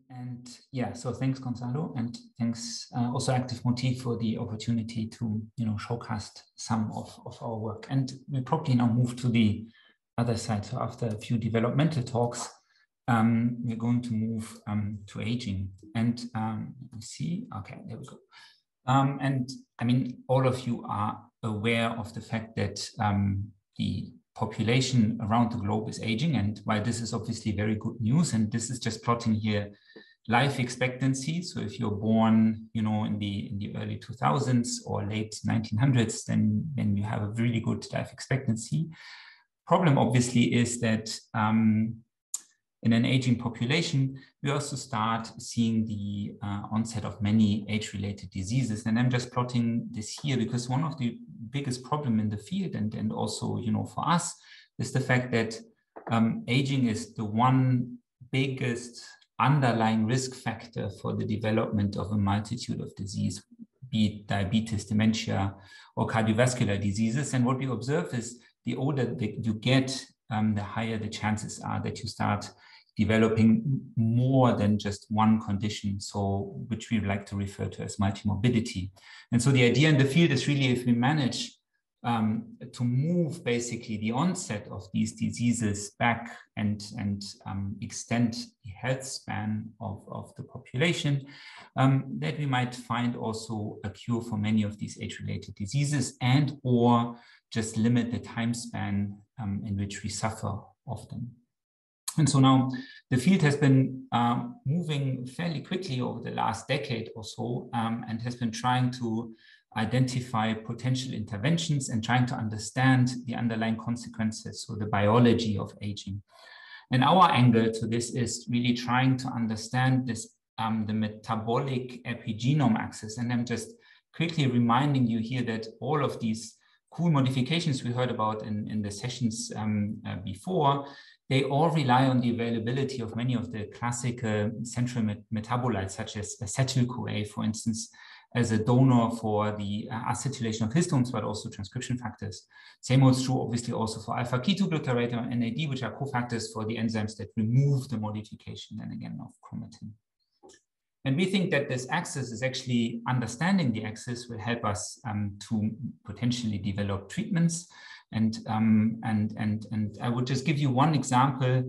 And yeah, so thanks, Gonzalo, and thanks also Active Motif for the opportunity to, showcast some of our work. And we probably now move to the other side. So after a few developmental talks, we're going to move to aging. And let me see. Okay, there we go. And I mean, all of you are aware of the fact that the population around the globe is aging, and while this is obviously very good news, and this is just plotting here life expectancy. So if you're born, in the early 2000s or late 1900s, then you have a really good life expectancy. Problem obviously is that in an aging population, we also start seeing the onset of many age-related diseases. And I'm just plotting this here because one of the biggest problem in the field and also, for us, is the fact that aging is the one biggest underlying risk factor for the development of a multitude of disease, be it diabetes, dementia, or cardiovascular diseases. And what we observe is the older that you get, the higher the chances are that you start developing more than just one condition, so which we like to refer to as multimorbidity. And so the idea in the field is really, if we manage to move basically the onset of these diseases back and extend the health span of the population, that we might find also a cure for many of these age-related diseases, and or just limit the time span in which we suffer of them. And so now the field has been moving fairly quickly over the last decade or so, and has been trying to identify potential interventions and trying to understand the underlying consequences, so the biology of aging. And our angle to this is really trying to understand this, the metabolic epigenome axis. And I'm just quickly reminding you here that all of these cool modifications we heard about in the sessions before, they all rely on the availability of many of the classic central metabolites, such as acetyl-CoA, for instance, as a donor for the acetylation of histones, but also transcription factors. Same holds true, obviously, also for alpha-ketoglutarate or NAD, which are cofactors for the enzymes that remove the modification, then again, of chromatin. And we think that this axis is actually, understanding the axis will help us to potentially develop treatments. And I would just give you one example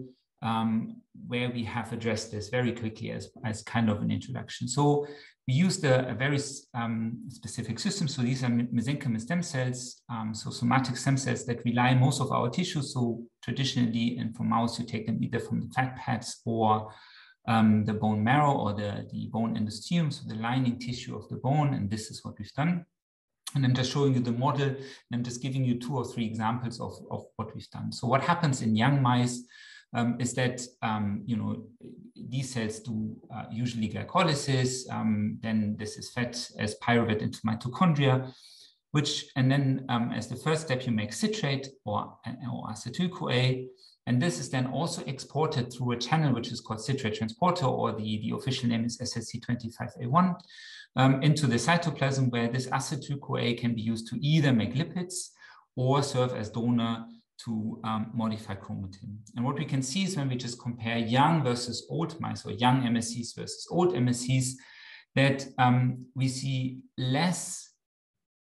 where we have addressed this very quickly as kind of an introduction. So we used a very specific system. So these are mesenchymal stem cells, so somatic stem cells that rely on most of our tissues. So traditionally, and for mouse, you take them either from the fat pads or the bone marrow or the bone endosteum, so the lining tissue of the bone. And this is what we've done. And I'm just showing you the model, and I'm just giving you 2 or 3 examples of what we've done. So what happens in young mice is that, these cells do usually glycolysis, then this is fed as pyruvate into mitochondria, and then as the first step, you make citrate or acetyl-CoA, and this is then also exported through a channel which is called citrate transporter, or the official name is SSC25A1, into the cytoplasm, where this acetyl-CoA can be used to either make lipids or serve as donor to modify chromatin. And what we can see is when we just compare young versus old mice, or young MSCs versus old MSCs, that we see less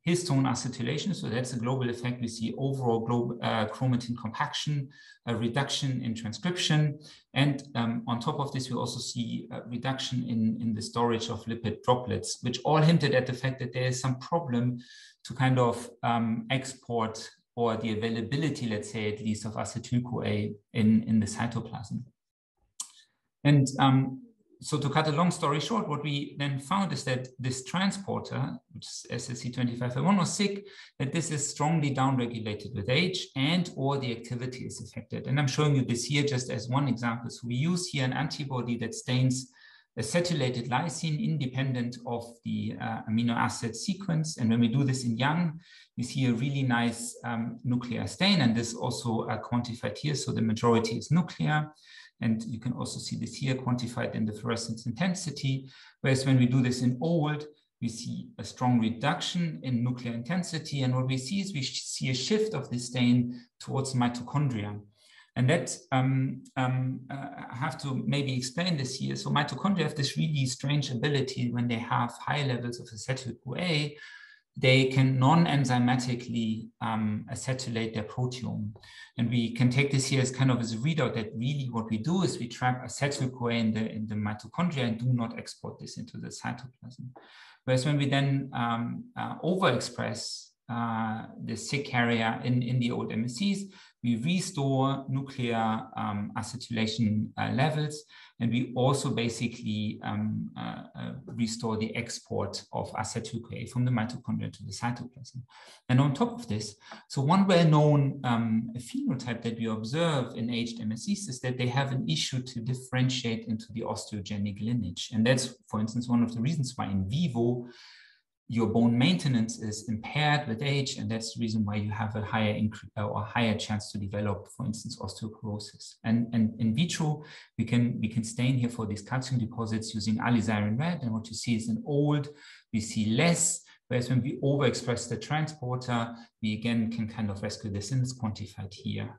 histone acetylation. So that's a global effect. We see overall global chromatin compaction, a reduction in transcription. And on top of this, we also see a reduction in the storage of lipid droplets, which all hinted at the fact that there is some problem to kind of export, or the availability, let's say, at least, of acetyl-CoA in the cytoplasm. And so to cut a long story short, what we then found is that this transporter, which is SSC25A1, was sick, that this is strongly downregulated with age, and or the activity is affected. And I'm showing you this here just as one example. So we use here an antibody that stains acetylated lysine independent of the amino acid sequence. And when we do this in young, we see a really nice nuclear stain, and this also quantified here. So the majority is nuclear. And you can also see this here quantified in the fluorescence intensity. Whereas when we do this in old, we see a strong reduction in nuclear intensity. And what we see is we see a shift of the stain towards mitochondria. And that I have to maybe explain this here. So mitochondria have this really strange ability when they have high levels of acetyl-CoA, they can non-enzymatically acetylate their proteome. And we can take this here as kind of as a readout that really what we do is we trap acetyl-CoA in the mitochondria and do not export this into the cytoplasm. Whereas when we then overexpress the SIG carrier in the old MSCs, we restore nuclear acetylation levels, and we also basically restore the export of acetyl-CoA from the mitochondria to the cytoplasm. And on top of this, so one well-known phenotype that we observe in aged MSCs is that they have an issue to differentiate into the osteogenic lineage. And that's, for instance, one of the reasons why in vivo, your bone maintenance is impaired with age, and that's the reason why you have a higher chance to develop, for instance, osteoporosis. And in vitro, we can stain here for these calcium deposits using alizarin red, and what you see is in old, we see less, whereas when we overexpress the transporter, we again can kind of rescue this, and it's quantified here.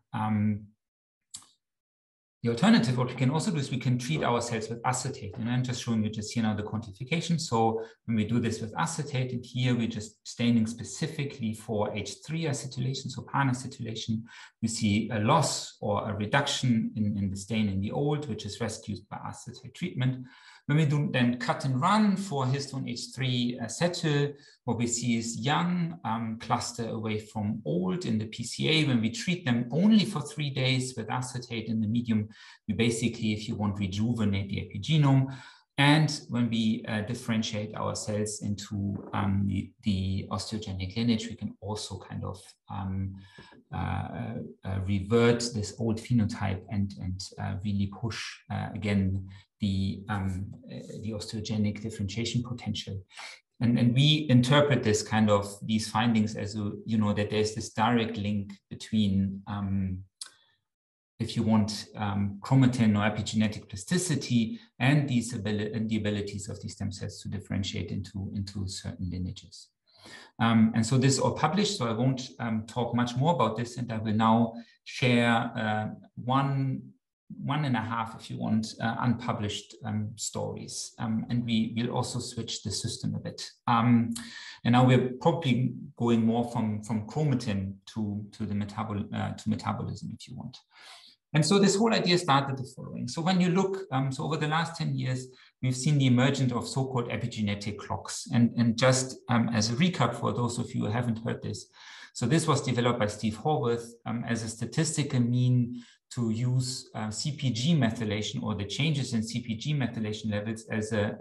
The alternative, what we can also do is we can treat our cells with acetate. And I'm just showing you just here now the quantification. So when we do this with acetate, and here we're just staining specifically for H3 acetylation, so pan-acetylation, we see a loss or a reduction in the stain in the old, which is rescued by acetate treatment. When we do then cut and run for histone H3 acetyl, what we see is young cluster away from old in the PCA. When we treat them only for 3 days with acetate in the medium, we basically, if you want, rejuvenate the epigenome. And when we differentiate our cells into the osteogenic lineage, we can also kind of revert this old phenotype and really push again the osteogenic differentiation potential. And we interpret this kind of these findings as a, that there's this direct link between if you want, chromatin or epigenetic plasticity and the abilities of these stem cells to differentiate into certain lineages. And so this is all published, so I won't talk much more about this, and I will now share one and a half, if you want, unpublished stories. And we will also switch the system a bit. And now we're probably going more from chromatin to metabolism, if you want. And so this whole idea started the following. So when you look, so over the last 10 years, we've seen the emergence of so-called epigenetic clocks. And just as a recap for those of you who haven't heard this, so this was developed by Steve Horwath as a statistical mean to use CpG methylation or the changes in CpG methylation levels as a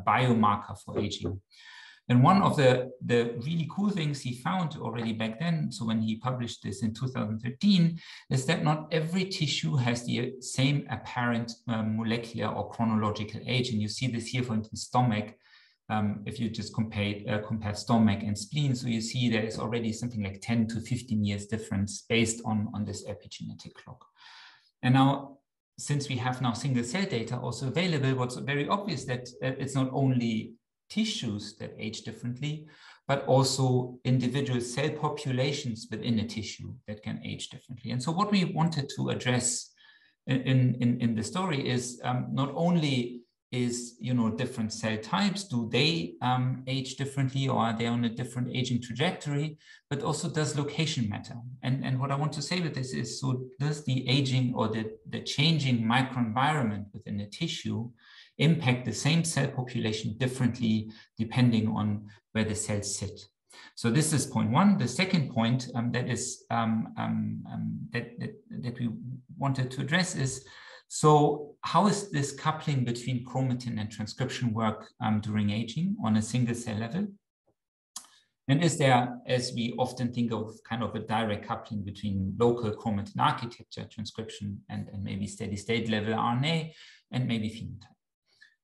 biomarker for aging. And one of the really cool things he found already back then, so when he published this in 2013, is that not every tissue has the same apparent molecular or chronological age. And you see this here, for instance, stomach, if you just compare stomach and spleen. So you see there is already something like 10 to 15 years difference based on this epigenetic clock. And now, since we have now single cell data also available, what's very obvious that it's not only tissues that age differently, but also individual cell populations within a tissue that can age differently. And so what we wanted to address in the story is not only is, different cell types, do they age differently, or are they on a different aging trajectory, but also does location matter? And what I want to say with this is, so does the aging or the changing microenvironment within a tissue impact the same cell population differently depending on where the cells sit? So this is point one. The second point that we wanted to address is, so how is this coupling between chromatin and transcription work during aging on a single cell level? And is there, as we often think of, kind of a direct coupling between local chromatin architecture, transcription, and maybe steady state level RNA, and maybe phenotype?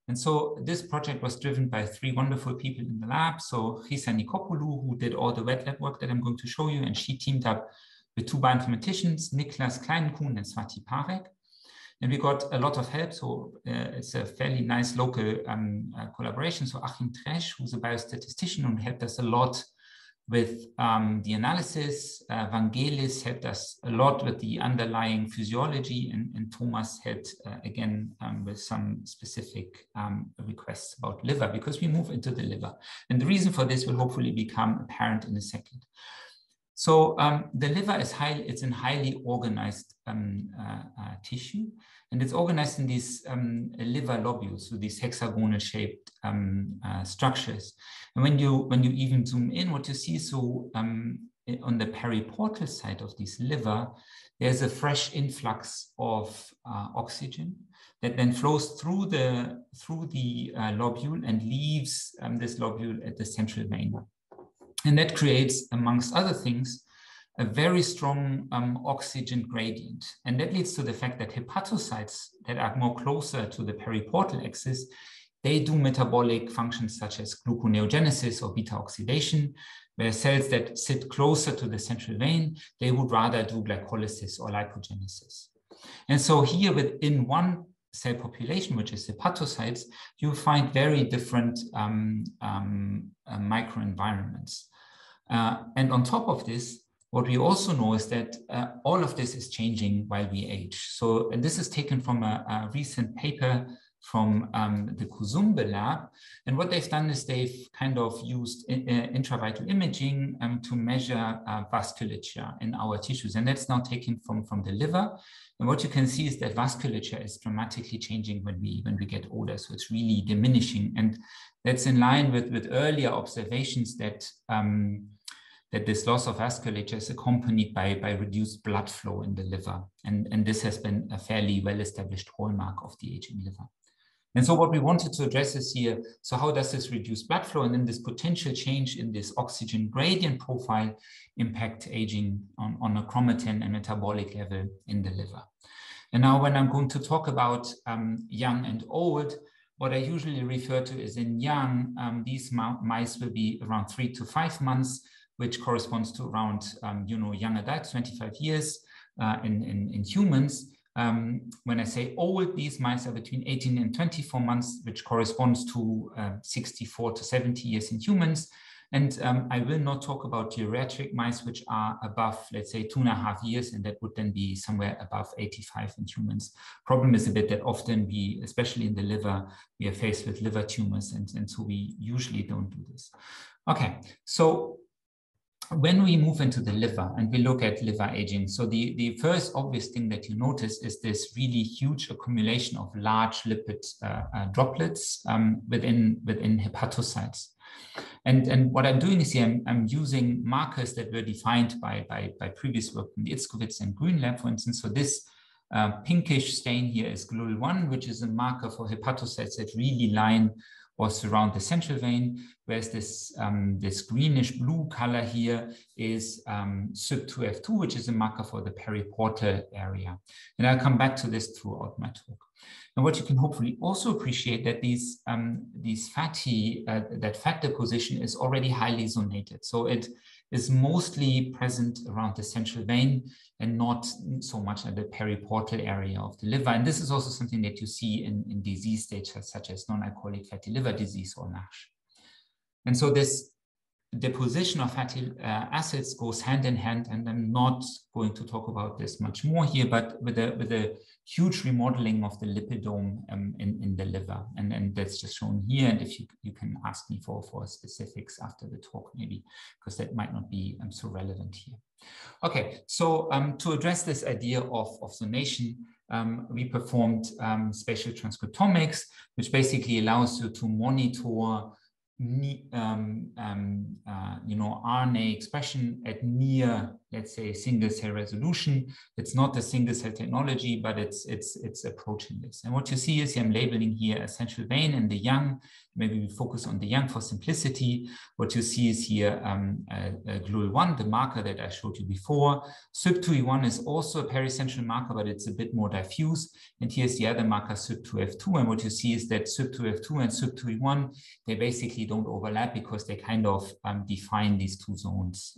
And so this project was driven by 3 wonderful people in the lab. So Risa Nikopoulou, who did all the wet lab work that I'm going to show you, and she teamed up with 2 bioinformaticians, Niklas Kleinkuhn and Swati Parek. And we got a lot of help. So it's a fairly nice local collaboration. So Achim Tresch, who's a biostatistician, and helped us a lot with the analysis. Vangelis helped us a lot with the underlying physiology, and Thomas helped again with some specific requests about liver, because we move into the liver. And the reason for this will hopefully become apparent in a second. So the liver is it's in highly organized tissue, and it's organized in these liver lobules, so these hexagonal shaped structures. And when you even zoom in, what you see, so on the periportal side of this liver, there's a fresh influx of oxygen that then flows through the lobule and leaves this lobule at the central vein. And that creates, amongst other things, a very strong oxygen gradient. And that leads to the fact that hepatocytes that are more closer to the periportal axis, they do metabolic functions such as gluconeogenesis or beta oxidation, where cells that sit closer to the central vein, they would rather do glycolysis or lipogenesis. And so here within one cell population, which is hepatocytes, you find very different microenvironments. And on top of this, what we also know is that all of this is changing while we age. So, and this is taken from a recent paper from the Kuzumbe lab. And what they've done is they've kind of used intravital imaging to measure vasculature in our tissues. And that's now taken from the liver. And what you can see is that vasculature is dramatically changing when we get older. So it's really diminishing. And that's in line with earlier observations that that this loss of vasculature is accompanied by reduced blood flow in the liver. And this has been a fairly well-established hallmark of the aging liver. And so what we wanted to address is here, so how does this reduce blood flow and then this potential change in this oxygen gradient profile impact aging on a chromatin and metabolic level in the liver? And now when I'm going to talk about young and old, what I usually refer to is in young, these mice will be around 3 to 5 months, which corresponds to around, young adults, 25 years in humans. When I say old, these mice are between 18 and 24 months, which corresponds to 64 to 70 years in humans. And I will not talk about geriatric mice, which are above, let's say, 2.5 years, and that would then be somewhere above 85 in humans. Problem is a bit that often we, especially in the liver, we are faced with liver tumors, and so we usually don't do this. Okay, so when we move into the liver and we look at liver aging, so the first obvious thing that you notice is this really huge accumulation of large lipid droplets within hepatocytes. And what I'm doing is here, I'm using markers that were defined by previous work in the Itzkowitz and Green lab, for instance. So this pinkish stain here is GLUL1, which is a marker for hepatocytes that really line or surround the central vein, whereas this greenish blue color here is SUB2F2, which is a marker for the periportal area. And I'll come back to this throughout my talk. And what you can hopefully also appreciate that that fat deposition is already highly zonated. So it is mostly present around the central vein and not so much at the periportal area of the liver. And this is also something that you see in disease states such as non-alcoholic fatty liver disease or NASH. And so this deposition of fatty acids goes hand in hand, and I'm not going to talk about this much more here, but with a huge remodeling of the lipidome in the liver, and that's just shown here. And if you can ask me for specifics after the talk, maybe, because that might not be so relevant here. Okay, so to address this idea of zonation, we performed spatial transcriptomics, which basically allows you to monitor RNA expression at near, let's say, single cell resolution. It's not a single cell technology, but it's approaching this. And what you see is I'm labeling here a central vein in the young. Maybe we focus on the young for simplicity. What you see is here GLUL1, the marker that I showed you before. SUB2E1 is also a pericentral marker, but it's a bit more diffuse. And here's the other marker, SUB2F2. And what you see is that SUB2F2 and SUB2E1, they basically don't overlap because they kind of define these two zones.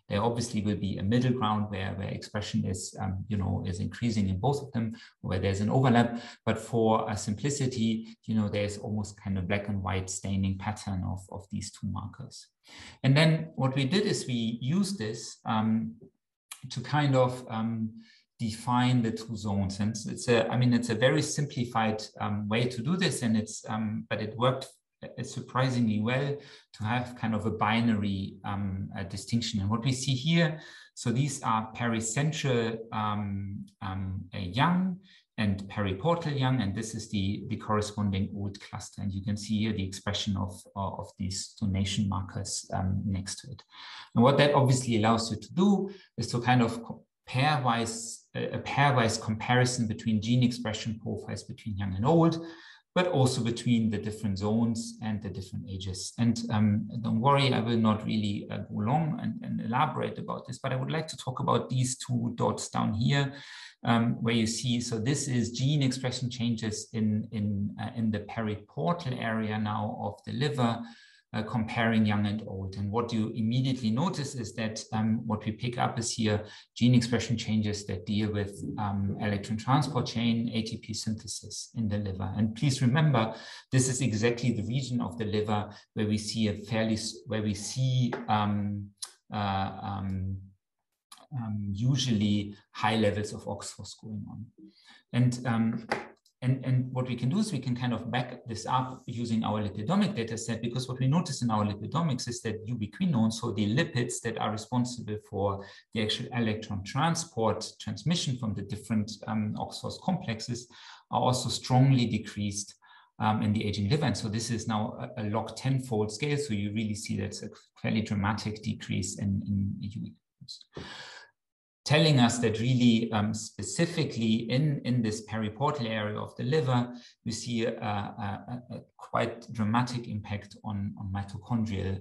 There obviously will be a middle ground where expression is, is increasing in both of them, where there's an overlap. But for simplicity, there's almost kind of black and white staining pattern of these two markers. And then what we did is we used this to kind of define the two zones. And it's a very simplified way to do this, and but it worked surprisingly well to have kind of a binary distinction. And what we see here, so these are pericentral young and periportal young, and this is the corresponding old cluster. And you can see here the expression of these zonation markers next to it. And what that obviously allows you to do is to kind of a pairwise comparison between gene expression profiles between young and old, but also between the different zones and the different ages. And don't worry, I will not really go long and elaborate about this, but I would like to talk about these two dots down here, where you see, so this is gene expression changes in the periportal area now of the liver, comparing young and old. And what you immediately notice is that what we pick up is here gene expression changes that deal with electron transport chain, ATP synthesis in the liver. And please remember, this is exactly the region of the liver where we see usually high levels of OXPHOS going on. And what we can do is we can kind of back this up using our lipidomic data set, because what we notice in our lipidomics is that ubiquinone, so the lipids that are responsible for the actual electron transmission from the different OXPHOS complexes, are also strongly decreased in the aging liver. And so this is now a log 10-fold scale. So you really see that's a fairly dramatic decrease in ubiquinones, telling us that really specifically in this periportal area of the liver, we see a quite dramatic impact on mitochondrial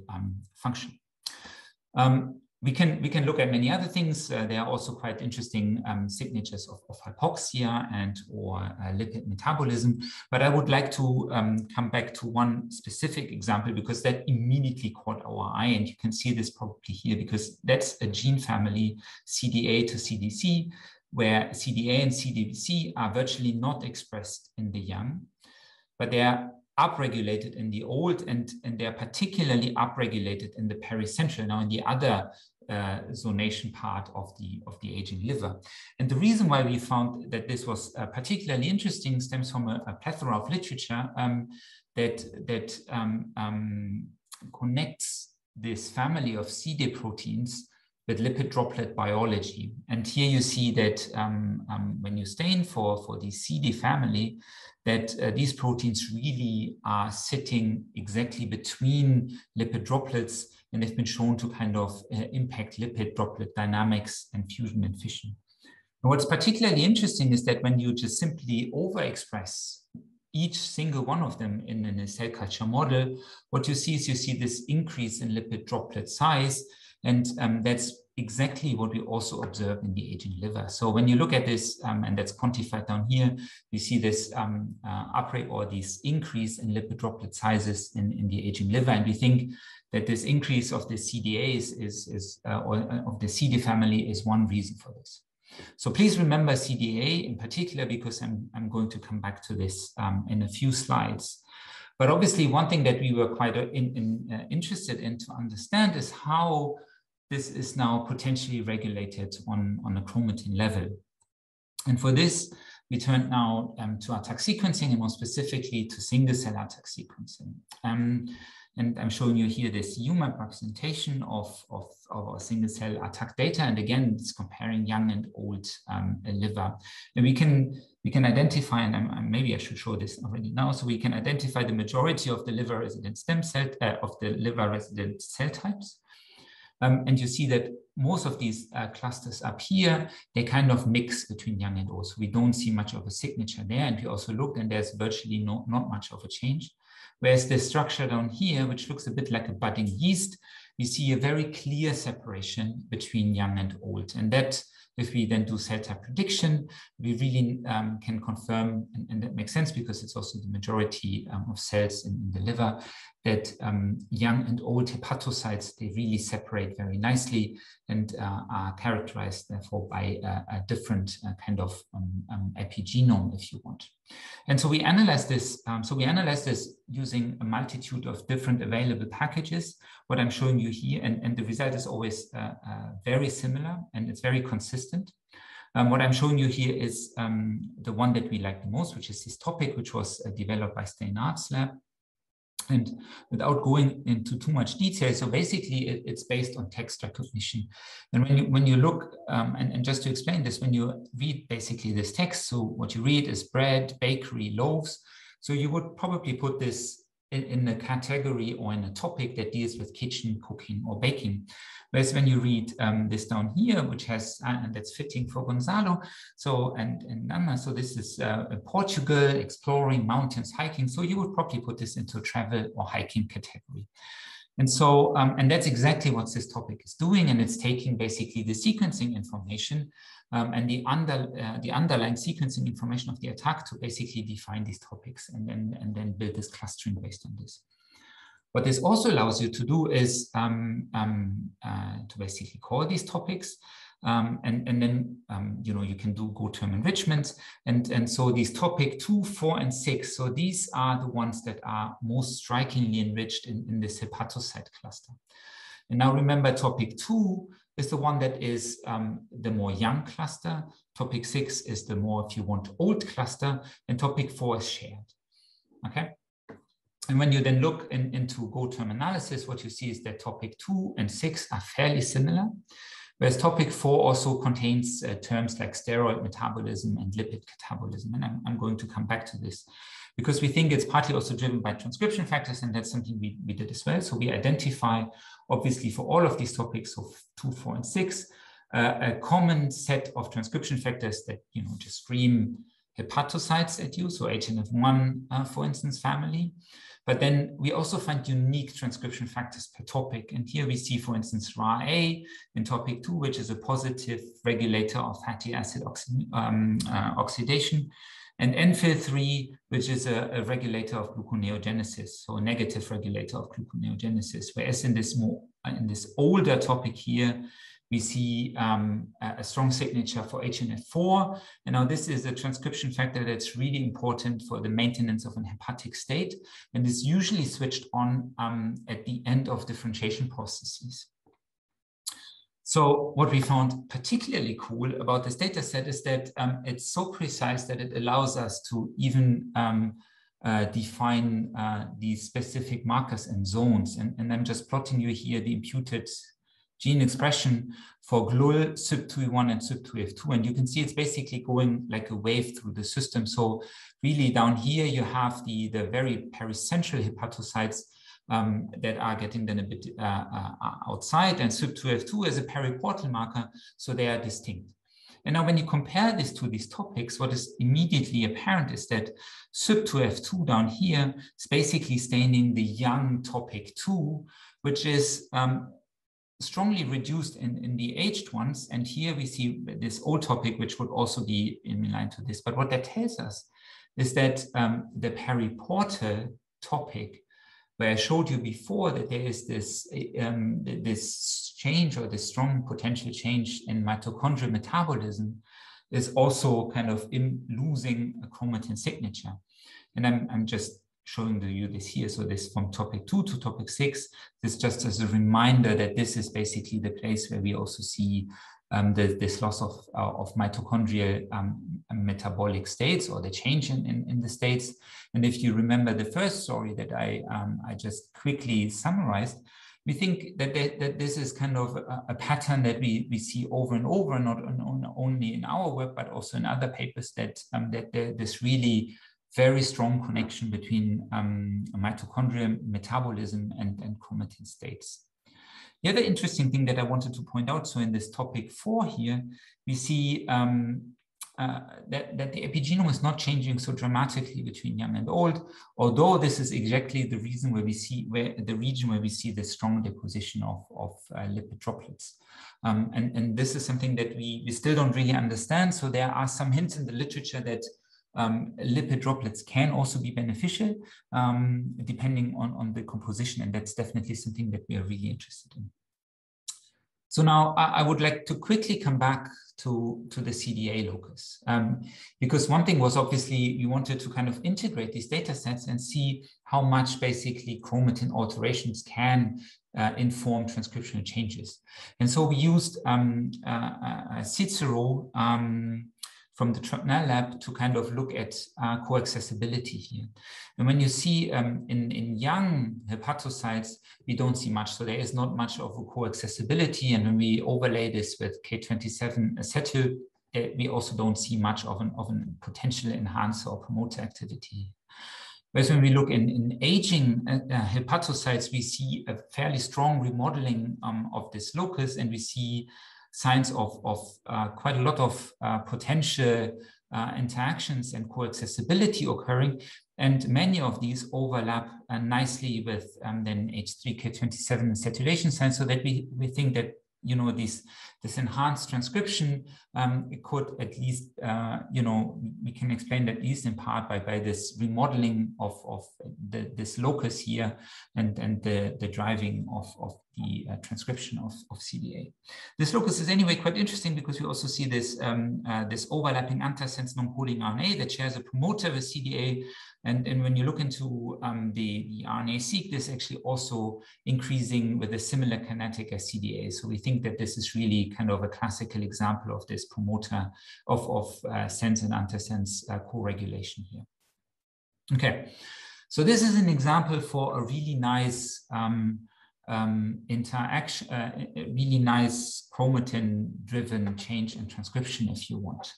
function. We can look at many other things. There are also quite interesting signatures of hypoxia or lipid metabolism. But I would like to come back to one specific example, because that immediately caught our eye. And you can see this probably here, because that's a gene family, CDA to CDC, where CDA and CDC are virtually not expressed in the young, but they are upregulated in the old, and they are particularly upregulated in the pericentral, now in the other zonation part of the aging liver. And the reason why we found that this was particularly interesting stems from a plethora of literature that connects this family of CIDE proteins with lipid droplet biology. And here you see that when you stain for the CIDE family, that these proteins really are sitting exactly between lipid droplets, and they've been shown to kind of impact lipid droplet dynamics and fusion and fission. And what's particularly interesting is that when you just simply overexpress each single one of them in a cell culture model, what you see is this increase in lipid droplet size, and that's exactly what we also observe in the aging liver. So when you look at this, and that's quantified down here, we see this this increase in lipid droplet sizes in the aging liver, and we think that this increase of the CDAs or of the CIDE family is one reason for this. So please remember CDA in particular, because I'm going to come back to this in a few slides. But obviously, one thing that we were quite interested in to understand is how this is now potentially regulated on a chromatin level. And for this, we turned now to ATAC sequencing, and more specifically to single-cell ATAC sequencing. And I'm showing you here this UMAP representation of our single-cell ATAC data. And again, it's comparing young and old liver. And we can identify, and maybe I should show this already now, so we can identify the majority of the liver-resident stem cell, of the liver-resident cell types. And you see that most of these clusters up here, they kind of mix between young and old. So we don't see much of a signature there. And we also looked, and there's virtually not much of a change. Whereas the structure down here, which looks a bit like a budding yeast, we see a very clear separation between young and old. And that if we then do cell type prediction, we really can confirm, and that makes sense because it's also the majority of cells in the liver, that young and old hepatocytes, they really separate very nicely and are characterized therefore by a different kind of epigenome, if you want. And so we analyze this. Using a multitude of different available packages. What I'm showing you here, and the result is always very similar and it's very consistent. What I'm showing you here is the one that we like the most, which is this topic, which was developed by Steinart's lab. And without going into too much detail, so basically it's based on text recognition. And when you look, and just to explain this, when you read basically this text, so what you read is bread, bakery, loaves. So you would probably put this in a category or in a topic that deals with kitchen, cooking, or baking. Whereas when you read this down here, which has, and that's fitting for Gonzalo, so, and Nana, so this is Portugal, exploring, mountains, hiking. So you would probably put this into travel or hiking category. And so, and that's exactly what this topic is doing. And it's taking basically the sequencing information and the underlying sequencing information of the attack to basically define these topics and then build this clustering based on this. What this also allows you to do is to basically call these topics, and then you can do go-term enrichment, and so these topic 2, 4, and 6. So these are the ones that are most strikingly enriched in this hepatocyte cluster. And now remember, topic 2 is the one that is the more young cluster. Topic 6 is the more, if you want, old cluster, and topic 4 is shared. Okay. And when you then look into go-term analysis, what you see is that topic 2 and 6 are fairly similar, whereas topic 4 also contains terms like steroid metabolism and lipid catabolism. And I'm going to come back to this because we think it's partly also driven by transcription factors, and that's something we did as well. So we identify, obviously, for all of these topics, so 2, 4, and 6, a common set of transcription factors that just scream hepatocytes at you, so HNF1, for instance, family. But then we also find unique transcription factors per topic. And here we see, for instance, RA in topic 2, which is a positive regulator of fatty acid oxidation, and NFIL3, which is a regulator of gluconeogenesis, so a negative regulator of gluconeogenesis. Whereas in this older topic here, we see a strong signature for HNF4. And now this is a transcription factor that's really important for the maintenance of an hepatic state, and is usually switched on at the end of differentiation processes. So what we found particularly cool about this data set is that it's so precise that it allows us to even define these specific markers and zones. And I'm just plotting you here the imputed gene expression for GLUL, SUB2E1, and SUB2F2. And you can see it's basically going like a wave through the system. So really down here, you have the very pericentral hepatocytes that are getting then a bit outside, and SUB2F2 is a periportal marker, so they are distinct. And now when you compare this to these topics, what is immediately apparent is that SUB2F2 down here is basically staining the young topic 2, which is strongly reduced in the aged ones. And here we see this old topic, which would also be in line to this. But what that tells us is that the periportal topic, where I showed you before that there is this, this change, or this strong potential change in mitochondrial metabolism, is also kind of losing a chromatin signature. And I'm just showing you this here. So this from topic 2 to topic 6, this just as a reminder that this is basically the place where we also see this loss of mitochondrial metabolic states, or the change in the states. And if you remember the first story that I just quickly summarized, we think that this is kind of a pattern that we see over and over, not only in our work, but also in other papers, that this really very strong connection between mitochondrial metabolism and chromatin states. The other interesting thing that I wanted to point out, so in this topic 4 here, we see that the epigenome is not changing so dramatically between young and old, although this is exactly the reason where we see the region where we see the strong deposition of lipid droplets. And this is something that we still don't really understand. So there are some hints in the literature that lipid droplets can also be beneficial depending on the composition, and that's definitely something that we are really interested in. So now I would like to quickly come back to the CDA locus, because one thing was obviously we wanted to kind of integrate these data sets and see how much basically chromatin alterations can inform transcriptional changes. And so we used Cicero from the Trapnell lab to kind of look at co-accessibility here. And when you see in young hepatocytes, we don't see much. So there is not much of a co-accessibility. And when we overlay this with K27 acetyl, we also don't see much of an potential enhancer or promoter activity. Whereas when we look in aging hepatocytes, we see a fairly strong remodeling of this locus, and we see signs of quite a lot of potential interactions and co-accessibility occurring. And many of these overlap nicely with then H3K27 acetylation signs, so that we think that, you know, this enhanced transcription it could at least, you know, we can explain that at least in part by this remodeling of this locus here and the driving of the transcription of CDA. This locus is anyway quite interesting because we also see this, this overlapping antisense non-coding RNA that shares a promoter with CDA. And when you look into the RNA-seq, this is actually also increasing with a similar kinetic as CDA. So we think that this is really kind of a classical example of this promoter of sense and antisense co-regulation here. Okay, so this is an example for a really nice interaction, really nice chromatin-driven change in transcription, if you want.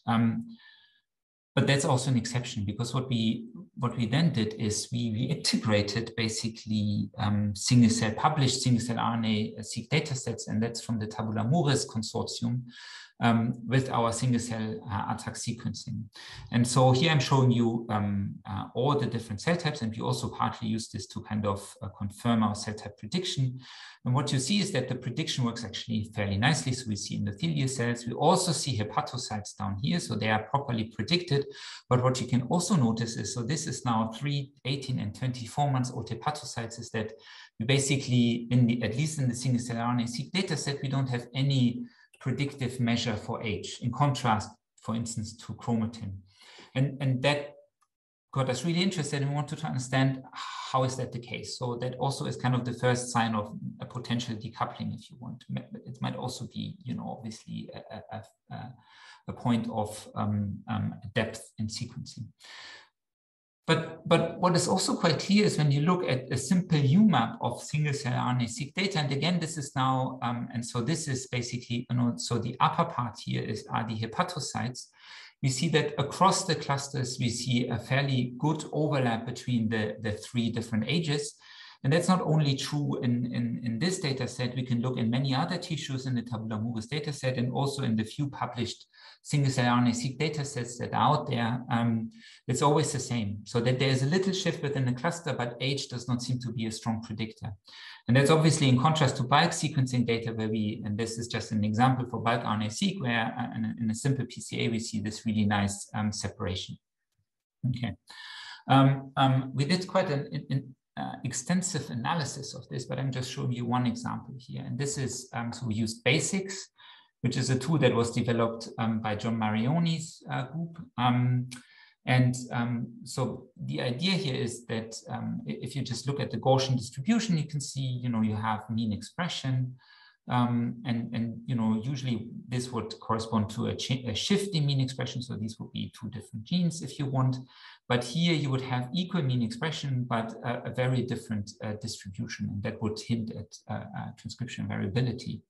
But that's also an exception, because what we then did is we integrated basically published single-cell RNA-seq data sets, and that's from the Tabula Mures consortium, with our single-cell ATAC sequencing. And so here I'm showing you all the different cell types, and we also partly use this to kind of confirm our cell type prediction. And what you see is that the prediction works actually fairly nicely. So we see endothelial cells. We also see hepatocytes down here, so they are properly predicted. But what you can also notice is, so this is now 3, 18, and 24 months old hepatocytes, is that we basically, at least in the single-cell RNA-seq data set, we don't have any predictive measure for age, in contrast, for instance, to chromatin. And that got us really interested, and we wanted to understand how is that the case. So that also is kind of the first sign of a potential decoupling, if you want. It might also be, you know, obviously a point of depth in sequencing. But what is also quite clear is when you look at a simple UMAP of single-cell RNA-seq data, and again, this is now, and so this is basically, you know, so the upper part here are the hepatocytes. We see that across the clusters, we see a fairly good overlap between the 3 different ages. And that's not only true in this data set. We can look in many other tissues in the Tabula Mures data set, and also in the few published single-cell RNA-seq data sets that are out there. It's always the same. So that there's a little shift within the cluster, but age does not seem to be a strong predictor. And that's obviously in contrast to bulk sequencing data where and this is just an example for bulk RNA-seq, where in a simple PCA, we see this really nice separation. Okay. We did quite an extensive analysis of this, but I'm just showing you one example here. And this is, so we used BASICS, which is a tool that was developed by John Marioni's group. So the idea here is that if you just look at the Gaussian distribution, you can see, you know, you have mean expression. And you know, usually this would correspond to a shift in mean expression. So these would be 2 different genes if you want. But here you would have equal mean expression, but a very different distribution. And that would hint at transcription variability.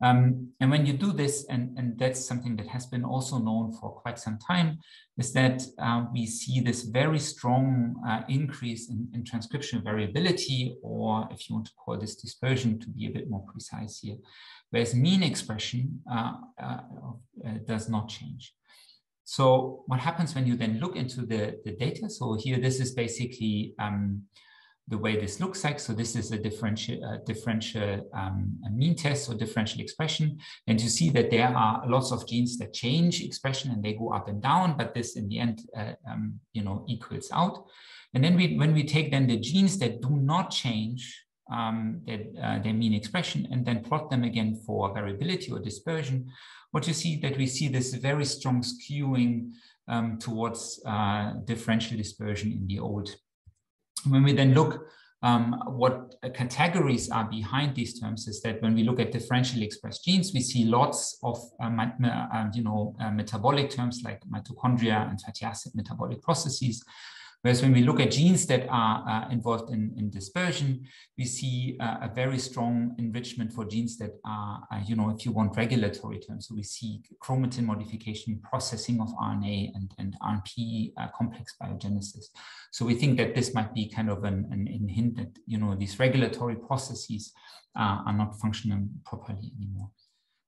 And when you do this, and that's something that has been also known for quite some time, is that we see this very strong increase in transcription variability, or if you want to call this dispersion to be a bit more precise here, whereas mean expression does not change. So what happens when you then look into the data? So here, this is basically the way this looks like. So this is a differential mean test or differential expression. And you see that there are lots of genes that change expression and they go up and down, but this in the end, equals out. And then when we take then the genes that do not change their mean expression and then plot them again for variability or dispersion, what you see that we see this very strong skewing towards differential dispersion in the old. When we then look what categories are behind these terms is that when we look at differentially expressed genes, we see lots of metabolic terms like mitochondria and fatty acid metabolic processes. Whereas when we look at genes that are involved in dispersion, we see a very strong enrichment for genes that are, if you want, regulatory terms. So we see chromatin modification, processing of RNA, and RNP complex biogenesis. So we think that this might be kind of an hint that, these regulatory processes are not functioning properly anymore.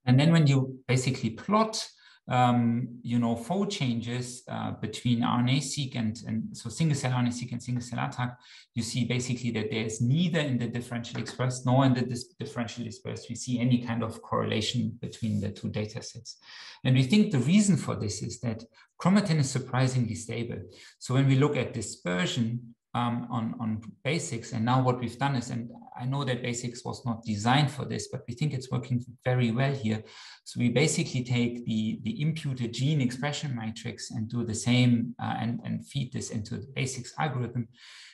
And then when you basically plot fold changes between RNA-seq and so single-cell RNA-seq and single-cell ATAC, you see basically that there is neither in the differential expressed nor in the differential dispersed we see any kind of correlation between the two data sets. And we think the reason for this is that chromatin is surprisingly stable. So when we look at dispersion on basics, and now what we've done is, and I know that basics was not designed for this, but we think it's working very well here. So we basically take the imputed gene expression matrix and do the same and feed this into the basics algorithm.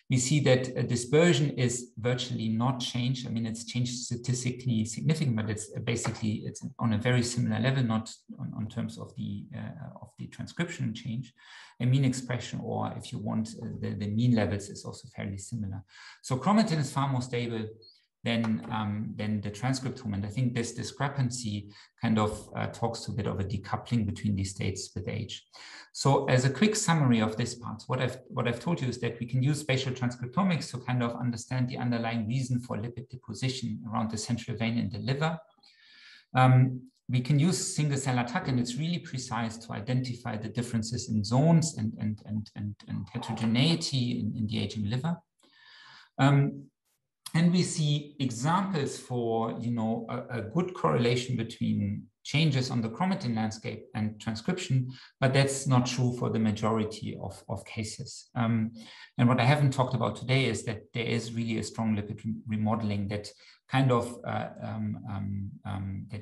We see that dispersion is virtually not changed. I mean, it's changed statistically significant, but it's basically it's on a very similar level, not on terms of the transcription change. A mean expression, or if you want, the mean levels is also fairly similar. So chromatin is far more stable than the transcriptome, and I think this discrepancy kind of talks to a bit of a decoupling between these states with age. So as a quick summary of this part, what I've told you is that we can use spatial transcriptomics to kind of understand the underlying reason for lipid deposition around the central vein in the liver. We can use single-cell ATAC, and it's really precise to identify the differences in zones and heterogeneity in the aging liver. And we see examples for, a good correlation between changes on the chromatin landscape and transcription, but that's not true for the majority of cases. And what I haven't talked about today is that there is really a strong lipid remodeling that kind of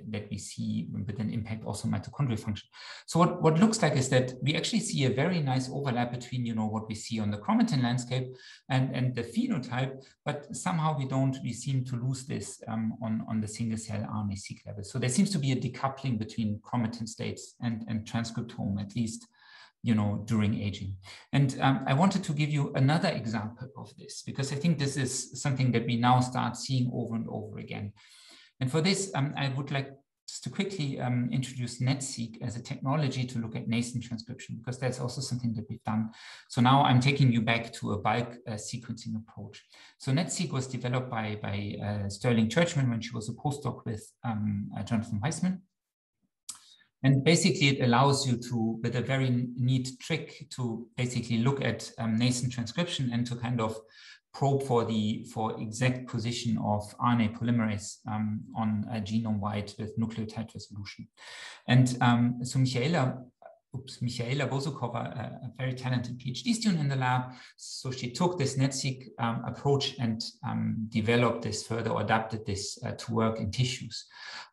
that we see with an impact also mitochondrial function. So what looks like is that we actually see a very nice overlap between what we see on the chromatin landscape and the phenotype, but somehow we seem to lose this on the single cell RNA-seq level. So there seems to be a decoupling between chromatin states and transcriptome, at least during aging. And I wanted to give you another example of this, because I think this is something that we now start seeing over and over again. And for this, I would like just to quickly introduce NET-seq as a technology to look at nascent transcription, because that's also something that we've done. So now I'm taking you back to a bulk sequencing approach. So NET-seq was developed by Sterling Churchman when she was a postdoc with Jonathan Weissman. And basically, it allows you to, with a very neat trick, to basically look at nascent transcription and to kind of probe for exact position of RNA polymerase on a genome-wide with nucleotide resolution. And so Michaela Bozukova, a very talented PhD student in the lab, so she took this NET-seq approach and developed this further, or adapted this to work in tissues.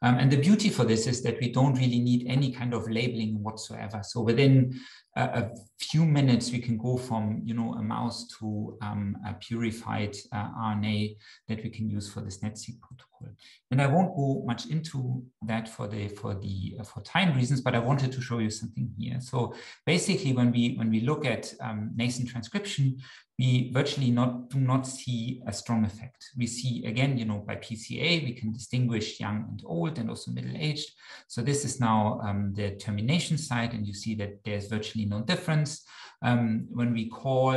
And the beauty for this is that we don't really need any kind of labeling whatsoever. So within a few minutes, we can go from a mouse to a purified RNA that we can use for this NET-seq protocol. And I won't go much into that for time reasons, but I wanted to show you something here. So basically, when we look at nascent transcription, we virtually do not see a strong effect. We see, again, by PCA, we can distinguish young and old and also middle-aged. So this is now the termination site, and you see that there's virtually no difference. When we call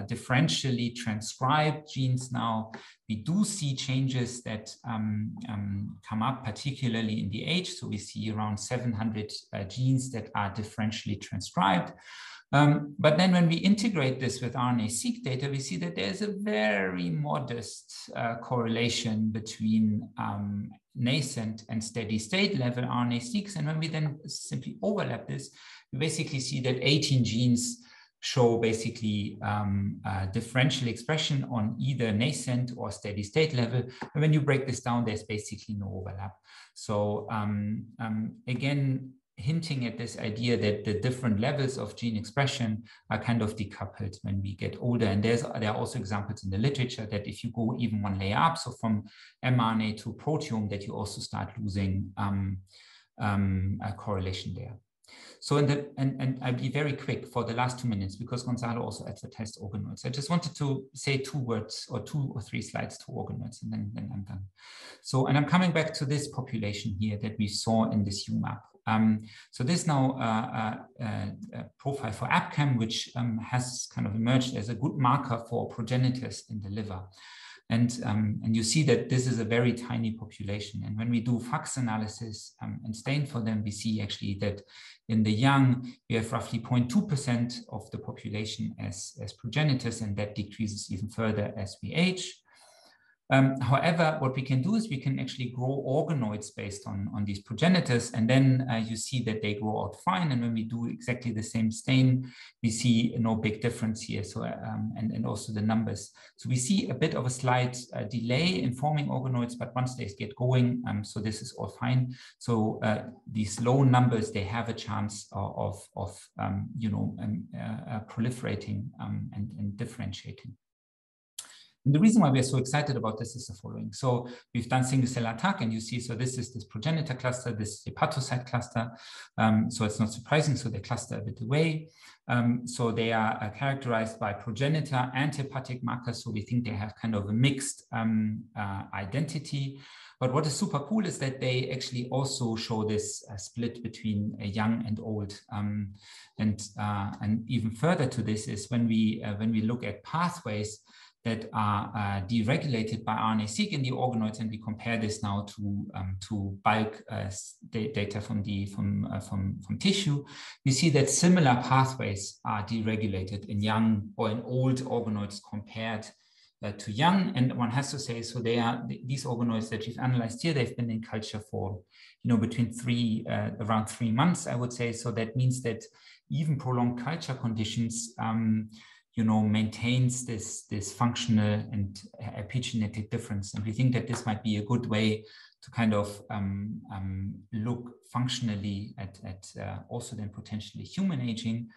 differentially transcribed genes now, we do see changes that come up, particularly in the age. So we see around 700 genes that are differentially transcribed. But then when we integrate this with RNA-seq data, we see that there's a very modest correlation between nascent and steady state level RNA-seqs. And when we then simply overlap this, we basically see that 18 genes show basically differential expression on either nascent or steady state level. And when you break this down, there's basically no overlap. So again, hinting at this idea that the different levels of gene expression are kind of decoupled when we get older. And there are also examples in the literature that if you go even one layer up, so from mRNA to proteome, that you also start losing a correlation there. So and I'll be very quick for the last 2 minutes because Gonzalo also advertised organoids. I just wanted to say 2 words or 2 or 3 slides to organoids, and then I'm done. So, and I'm coming back to this population here that we saw in this UMAP. So this now a profile for APCAM, which has kind of emerged as a good marker for progenitors in the liver. And you see that this is a very tiny population. And when we do FACS analysis and stain for them, we see actually that in the young, we have roughly 0.2% of the population as progenitors, and that decreases even further as we age. However, what we can do is we can actually grow organoids based on these progenitors, and then you see that they grow out fine. And when we do exactly the same stain, we see no big difference here. So and also the numbers. So we see a bit of a slight delay in forming organoids, but once they get going, so this is all fine. So these low numbers, they have a chance of proliferating and differentiating. And the reason why we are so excited about this is the following. So we've done single cell attack, and you see, so this is this progenitor cluster, this is the hepatocyte cluster. So it's not surprising, so they cluster a bit away. So they are characterized by progenitor and hepatic markers. So we think they have kind of a mixed identity. But what is super cool is that they actually also show this split between young and old. And even further to this is when we look at pathways that are deregulated by RNA-seq in the organoids, and we compare this now to bulk data from tissue, we see that similar pathways are deregulated in young or in old organoids compared to young. And one has to say, so they are these organoids that we've analyzed here, they've been in culture for between around 3 months, I would say. So that means that even prolonged culture conditions maintains this functional and epigenetic difference. And we think that this might be a good way to kind of look functionally at also then potentially human aging,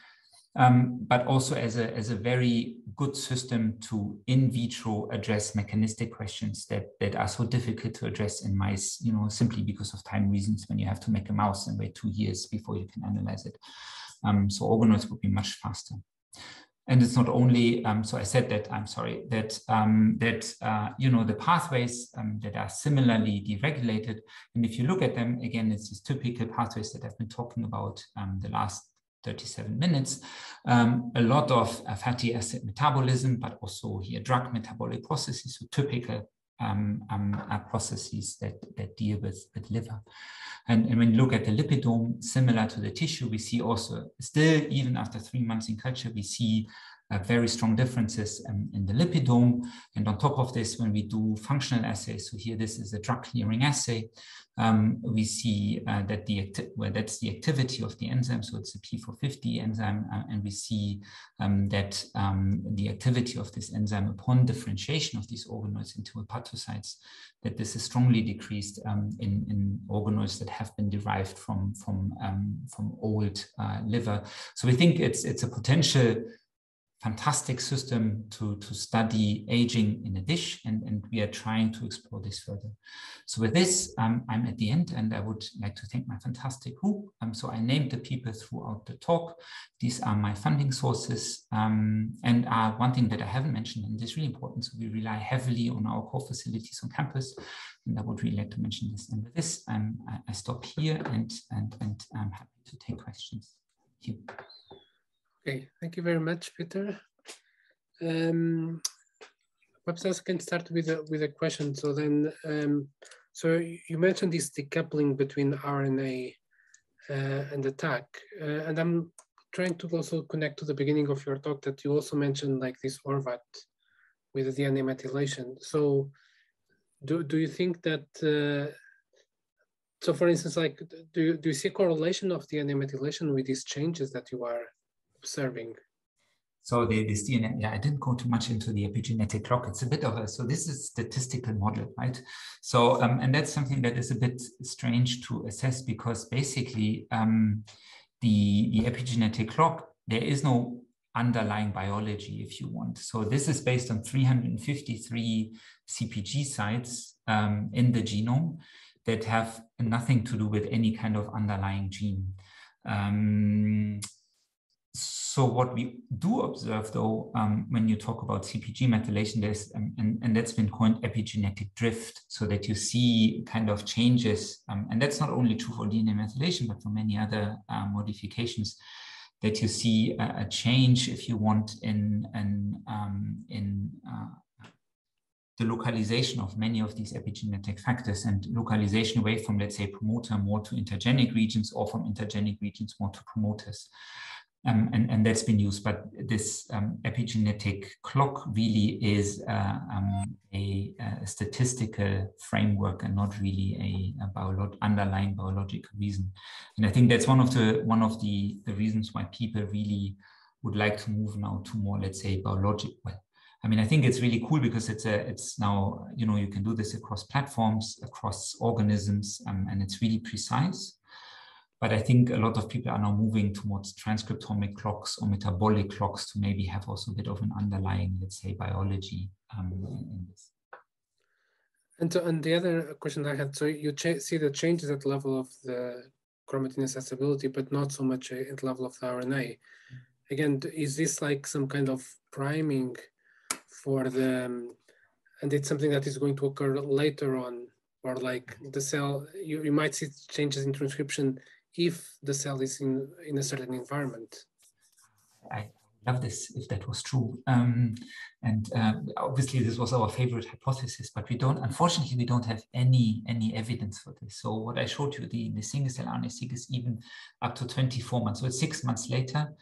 but also as a very good system to in vitro address mechanistic questions that are so difficult to address in mice, simply because of time reasons when you have to make a mouse and wait 2 years before you can analyze it. So organoids would be much faster. And it's not only, so I said that, I'm sorry, that the pathways that are similarly deregulated. And if you look at them, again, it's these typical pathways that I've been talking about the last 37 minutes. A lot of fatty acid metabolism, but also here drug metabolic processes, so typical processes that deal with liver. And when you look at the lipidome, similar to the tissue, we see also still, even after 3 months in culture, we see very strong differences in the lipidome. And on top of this, when we do functional assays, so here this is a drug clearing assay, we see that that's the activity of the enzyme, so it's a P450 enzyme, and we see that the activity of this enzyme upon differentiation of these organoids into hepatocytes, that this is strongly decreased in organoids that have been derived from old liver. So we think it's a potential fantastic system to study aging in a dish, and we are trying to explore this further. So with this, I'm at the end, and I would like to thank my fantastic group. So I named the people throughout the talk. These are my funding sources, and one thing that I haven't mentioned, and this is really important, so we rely heavily on our core facilities on campus, and I would really like to mention this. And with this, I stop here, and I'm happy to take questions. Thank you. Okay, thank you very much, Peter. Perhaps I can start with a question. So then, so you mentioned this decoupling between RNA and the tag, and I'm trying to also connect to the beginning of your talk that you also mentioned like this ORVAT with the DNA methylation. So do you think that, so for instance, like, do you see a correlation of DNA methylation with these changes that you are observing? So this DNA, yeah, I didn't go too much into the epigenetic clock. It's a bit of a, so this is a statistical model, right? So, and that's something that is a bit strange to assess, because basically the epigenetic clock, there is no underlying biology, if you want. So this is based on 353 CPG sites in the genome that have nothing to do with any kind of underlying gene. So what we do observe, though, when you talk about CPG methylation, there's, and that's been coined epigenetic drift, so that you see kind of changes, and that's not only true for DNA methylation, but for many other modifications, that you see a change, if you want, in the localization of many of these epigenetic factors, and localization away from, let's say, promoter more to intergenic regions, or from intergenic regions more to promoters. And that's been used, but this epigenetic clock really is a statistical framework and not really a underlying biological reason. And I think that's one of the reasons why people really would like to move now to more, let's say, biological. Well, I mean, I think it's really cool because it's now, you know, you can do this across platforms, across organisms, and it's really precise. But I think a lot of people are now moving towards transcriptomic clocks or metabolic clocks to maybe have also a bit of an underlying, let's say, biology in this. And the other question I had, so you see the changes at the level of the chromatin accessibility, but not so much at the level of the RNA. Again, is this like some kind of priming for the, and it's something that is going to occur later on, or like the cell, you might see changes in transcription if the cell is in a certain environment? I love this if that was true. Obviously this was our favorite hypothesis, but unfortunately, we don't have any evidence for this. So what I showed you, the single cell RNA-seq is even up to 24 months. So it's 6 months later.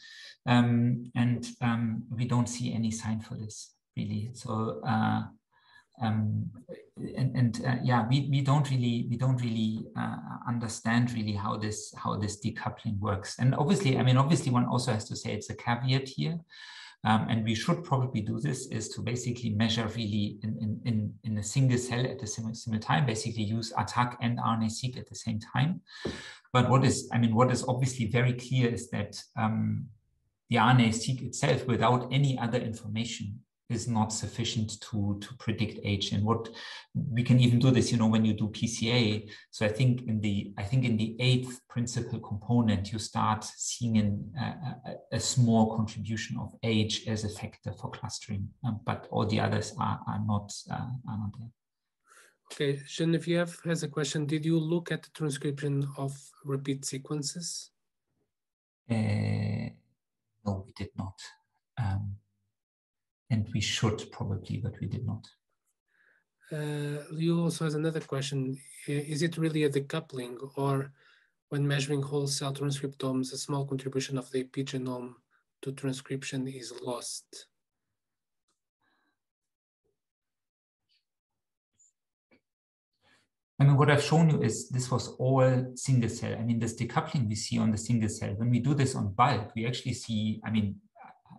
We don't see any sign for this really. So, yeah, we don't really understand really how this decoupling works. And obviously, I mean, obviously one also has to say it's a caveat here, and we should probably do this, is to basically measure really in a single cell at the same time, basically use ATAC and RNA-seq at the same time. But what is obviously very clear is that the RNA-seq itself, without any other information, is not sufficient to predict age. And what we can even do this, you know, when you do PCA. So I think in the 8th principal component, you start seeing a small contribution of age as a factor for clustering, but all the others are not there. Okay, Genevieve has a question. Did you look at the transcription of repeat sequences? No, we did not. And we should probably, but we did not. Liu also has another question. Is it really a decoupling, or when measuring whole cell transcriptomes, a small contribution of the epigenome to transcription is lost? I mean, what I've shown you is this was all single cell. I mean, this decoupling we see on the single cell. When we do this on bulk, we actually see, I mean,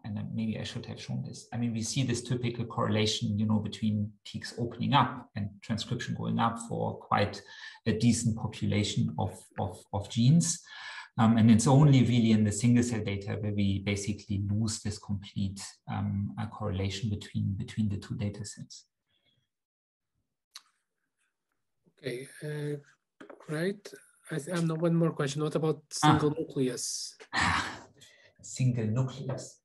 and maybe I should have shown this. I mean, we see this typical correlation, you know, between peaks opening up and transcription going up for quite a decent population of genes. And it's only really in the single cell data where we basically lose this complete correlation between the two data sets. Okay, great. I have one more question. What about single nucleus? Single nucleus.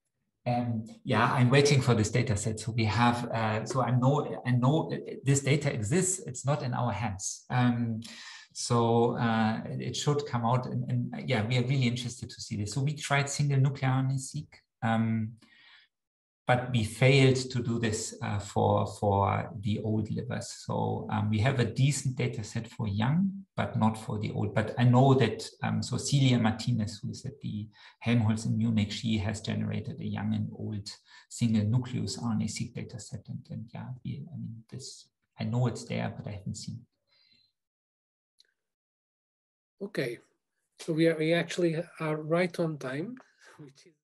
Yeah, I'm waiting for this data set. So we have, so I know this data exists. It's not in our hands. So it should come out, and yeah, we are really interested to see this. So we tried single nuclear RNA-seq, but we failed to do this for the old livers. So we have a decent data set for young, but not for the old. But I know that, so Celia Martinez, who is at the Helmholtz in Munich, she has generated a young and old single nucleus RNA-seq data set. And yeah, I mean, this, I know it's there, but I haven't seen it. Okay, so we actually are right on time, which is